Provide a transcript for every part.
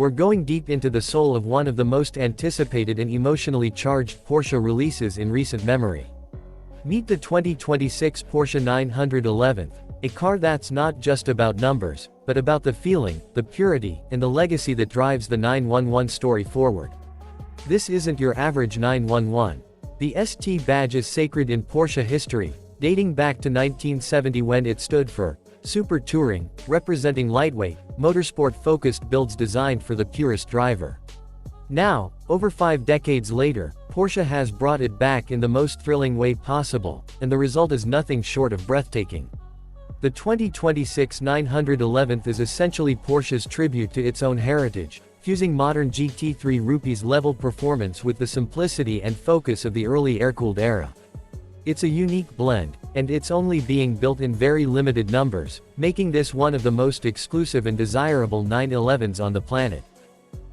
we're going deep into the soul of one of the most anticipated and emotionally charged Porsche releases in recent memory. Meet the 2026 Porsche 911, a car that's not just about numbers, but about the feeling, the purity, and the legacy that drives the 911 story forward. This isn't your average 911. The ST badge is sacred in Porsche history, dating back to 1970 when it stood for Super Touring, representing lightweight, motorsport-focused builds designed for the purest driver. Now, over 5 decades later, Porsche has brought it back in the most thrilling way possible, and the result is nothing short of breathtaking. The 2026 911 is essentially Porsche's tribute to its own heritage, fusing modern GT3 Rupees-level performance with the simplicity and focus of the early air-cooled era. It's a unique blend, and it's only being built in very limited numbers, making this one of the most exclusive and desirable 911s on the planet.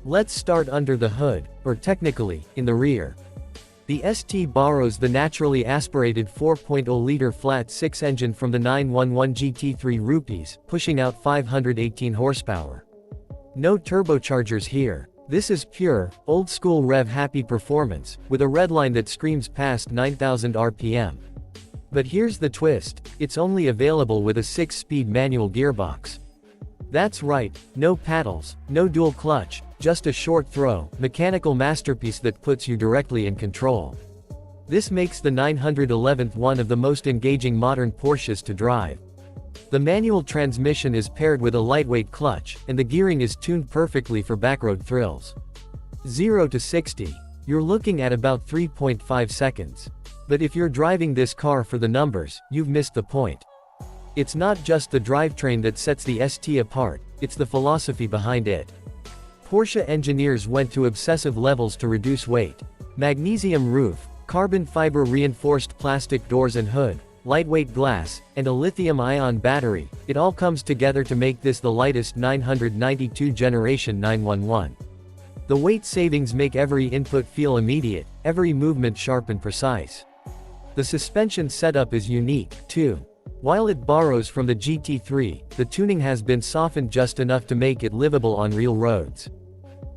Let's start under the hood, or technically, in the rear. The ST borrows the naturally aspirated 4.0-liter flat-6 engine from the 911 GT3 Rupees, pushing out 518 horsepower. No turbochargers here. This is pure, old-school rev-happy performance, with a redline that screams past 9,000 RPM. But here's the twist, it's only available with a 6-speed manual gearbox. That's right, no paddles, no dual clutch, just a short throw, mechanical masterpiece that puts you directly in control. This makes the 911 one of the most engaging modern Porsches to drive. The manual transmission is paired with a lightweight clutch, and the gearing is tuned perfectly for backroad thrills. 0 to 60. You're looking at about 3.5 seconds. But if you're driving this car for the numbers, you've missed the point. It's not just the drivetrain that sets the ST apart, it's the philosophy behind it. Porsche engineers went to obsessive levels to reduce weight. Magnesium roof, carbon fiber reinforced plastic doors and hood, lightweight glass, and a lithium-ion battery, it all comes together to make this the lightest 992 generation 911. The weight savings make every input feel immediate, every movement sharp and precise. The suspension setup is unique, too. While it borrows from the GT3, the tuning has been softened just enough to make it livable on real roads.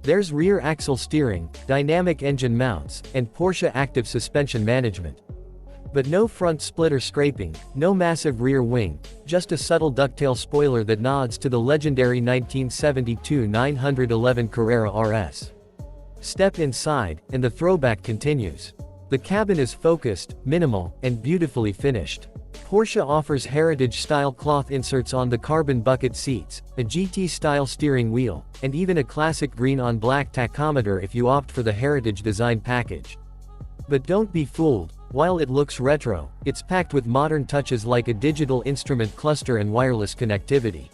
There's rear axle steering, dynamic engine mounts, and Porsche active suspension management. But no front splitter scraping, no massive rear wing, just a subtle ducktail spoiler that nods to the legendary 1972 911 Carrera RS. Step inside, and the throwback continues. The cabin is focused, minimal, and beautifully finished. Porsche offers heritage-style cloth inserts on the carbon bucket seats, a GT-style steering wheel, and even a classic green-on-black tachometer if you opt for the heritage design package. But don't be fooled. While it looks retro, it's packed with modern touches like a digital instrument cluster and wireless connectivity.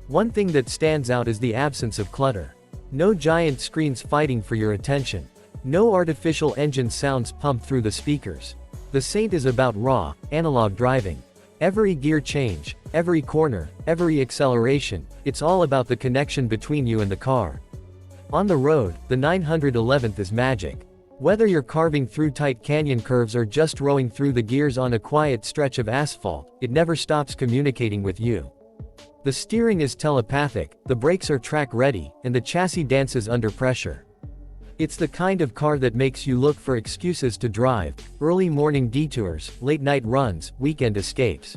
One thing that stands out is the absence of clutter. No giant screens fighting for your attention. No artificial engine sounds pumped through the speakers. The Saint is about raw, analog driving. Every gear change, every corner, every acceleration, it's all about the connection between you and the car. On the road, the 911 is magic. Whether you're carving through tight canyon curves or just rowing through the gears on a quiet stretch of asphalt, it never stops communicating with you. The steering is telepathic, the brakes are track-ready, and the chassis dances under pressure. It's the kind of car that makes you look for excuses to drive, early morning detours, late-night runs, weekend escapes.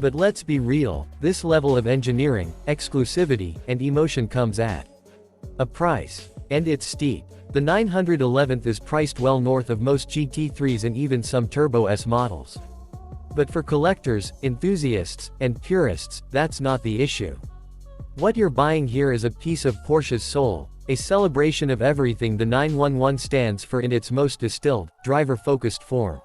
But let's be real, this level of engineering, exclusivity, and emotion comes at a price. And it's steep. The 911 is priced well north of most GT3s and even some Turbo S models. But for collectors, enthusiasts, and purists, that's not the issue. What you're buying here is a piece of Porsche's soul, a celebration of everything the 911 stands for in its most distilled, driver-focused form.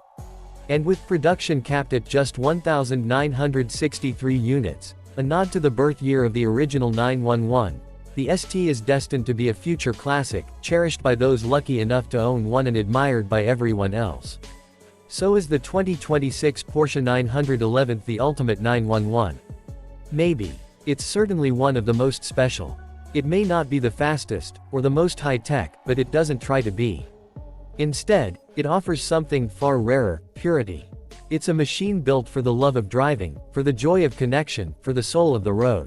And with production capped at just 1,963 units, a nod to the birth year of the original 911, the ST is destined to be a future classic, cherished by those lucky enough to own one and admired by everyone else. So is the 2026 Porsche 911 the ultimate 911? Maybe. It's certainly one of the most special. It may not be the fastest, or the most high-tech, but it doesn't try to be. Instead, it offers something far rarer: purity. It's a machine built for the love of driving, for the joy of connection, for the soul of the road.